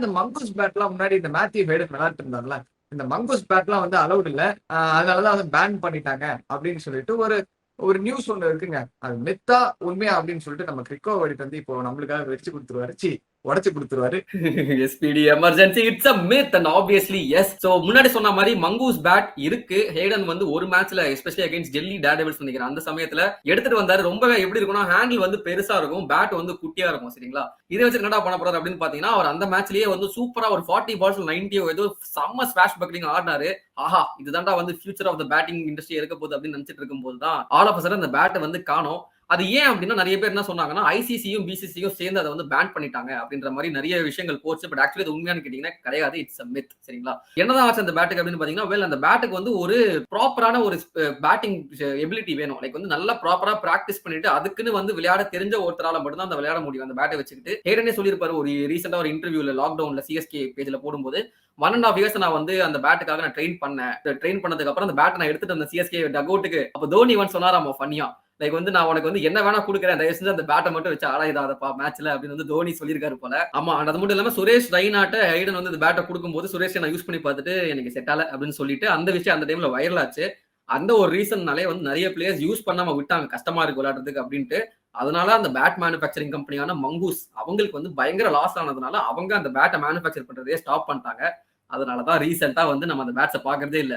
இந்த மங்கூஸ் பேட்லாம் முன்னாடி இந்த மேத்யூ ஹேடன் விளையாட்டு இருந்தார்ல, இந்த மங்கூஸ் பேட்லாம் வந்து அலவுட் இல்ல. அதனாலதான் வந்து பேன் பண்ணிட்டாங்க அப்படின்னு சொல்லிட்டு ஒரு ஒரு நியூஸ் ஒண்ணு இருக்குங்க. அது மித்தா உண்மையா அப்படின்னு சொல்லிட்டு நம்ம கிரிக்கோ எடுத்து வந்து இப்போ நம்மளுக்காக வெடிச்சு கொடுத்துருவாரு. உடைச்சு கொடுத்துருவாரு. SPD emergency it's a myth and obviously yes. So முன்னாடி சொன்ன மாதிரி மங்கூஸ் பேட் இருக்கு. ஹேடன் வந்து ஒரு மேட்ச்ல எஸ்பெஷலி அகைன்ஸ்ட் டெல்லி டேர்டெவில்ஸ் நினைக்கிறேன் அந்த சமயத்துல எடுத்துட்டு வந்தாரு. ரொம்பவே எப்படி இருக்கும்னா ஹேண்டில் வந்து பெருசா இருக்கும், பேட் வந்து குட்டியா இருக்கும். சரிங்களா, இதை வச்சு என்னடா பண்ண போறாரு அப்படின்னு பாத்தீங்கன்னா, அவர் அந்த மேட்ச்லயே வந்து சூப்பரா ஒரு 40 பால்ஸ் 90 ஏதோ செம்ம ஸ்வாஷ் பக்கலிங் ஆடினாரு. ஆஹா, இதுதான்டா வந்து future of the batting industry இருக்க போகுது அப்படின்னு நினைச்சிட்டு இருக்கும் போதுதான் ஆல் ஆஃப் அ சடன் அந்த பேட்டை வந்து காணோம். அது ஏன் அப்படின்னா நிறைய பேர் என்ன சொன்னாங்கன்னா ஐசிசியும் பிசிசியும் சேர்ந்து அதை வந்து பேன் பண்ணிட்டாங்க அப்படின்ற மாதிரி நிறைய விஷயங்கள் போச்சு. பட் ஆக்சுவலி அது உண்மையானு கேட்டீங்கன்னா கிடையாது, இட்ஸ் அ மித். சரிங்களா, என்னதான் ஆச்சு அந்த பேட்டுக்கு அப்படின்னு பாத்தீங்கன்னா, அந்த பேட்டுக்கு வந்து ஒரு ப்ராப்பரான ஒரு பேட்டிங் எபிலிட்டி வேணும். லைக் வந்து நல்லா ப்ராப்பரா பிராக்டிஸ் பண்ணிட்டு அதுக்குன்னு வந்து விளையாட தெரிஞ்ச ஒருத்தரால மட்டும் தான் அந்த விளையாட முடியும் அந்த பேட்டை வச்சுக்கிட்டு. ஹேடனே சொல்லியிருப்பாரு ஒரு ரீசெண்டா ஒரு இன்டர்வியூல லாக்டவுன்ல சிஎஸ்கே பேஜ்ல போடும்போது, 1.5 years நான் வந்து அந்த பேட்டுக்காக நான் ட்ரெயின் பண்ணேன். ட்ரெயின் பண்ணதுக்கு அப்புறம் அந்த பேட்டை நான் எடுத்துட்டு அந்த சிஎஸ்கே டக்அவுட்டுக்கு அப்ப தோனி வந்து சொன்னாராமா ஃபன்னியா, லைக் வந்து நான் உனக்கு வந்து என்ன வேணா கொடுக்குறேன், தயவு செஞ்சு அந்த பேட்டை மட்டும் வச்சு ஆடாயிடாதப்பா மேட்ச்ல அப்படின்னு வந்து தோனி சொல்லியிருக்காரு போல. ஆமா, அது மட்டும் இல்லாம சுரேஷ் ரெய்னாட்ட ஹைடன் வந்து இந்த பேட்டை கொடுக்கும்போது சுரேஷ் நான் யூஸ் பண்ணி பார்த்துட்டு எனக்கு செட் ஆல அப்படின்னு சொல்லிட்டு அந்த விஷயம் அந்த டைம்ல வைரல் ஆச்சு. அந்த ஒரு ரீசன்னாலே வந்து நிறைய பிளேயர்ஸ் யூஸ் பண்ணாம விட்டாங்க, கஷ்டமா இருக்கு விளையாடுறதுக்கு அப்படின்ட்டு. அதனால அந்த பேட் மேனுஃபேக்சரிங் கம்பெனியான மங்கூஸ் அவங்களுக்கு வந்து பயங்கர லாஸ் ஆனதுனால அவங்க அந்த பேட்டை மேனுஃபேக்சர் பண்றதே ஸ்டாப் பண்ணிட்டாங்க. அதனாலதான் ரீசெண்டா வந்து நம்ம அந்த பேட்ஸை பாக்குறதே இல்ல.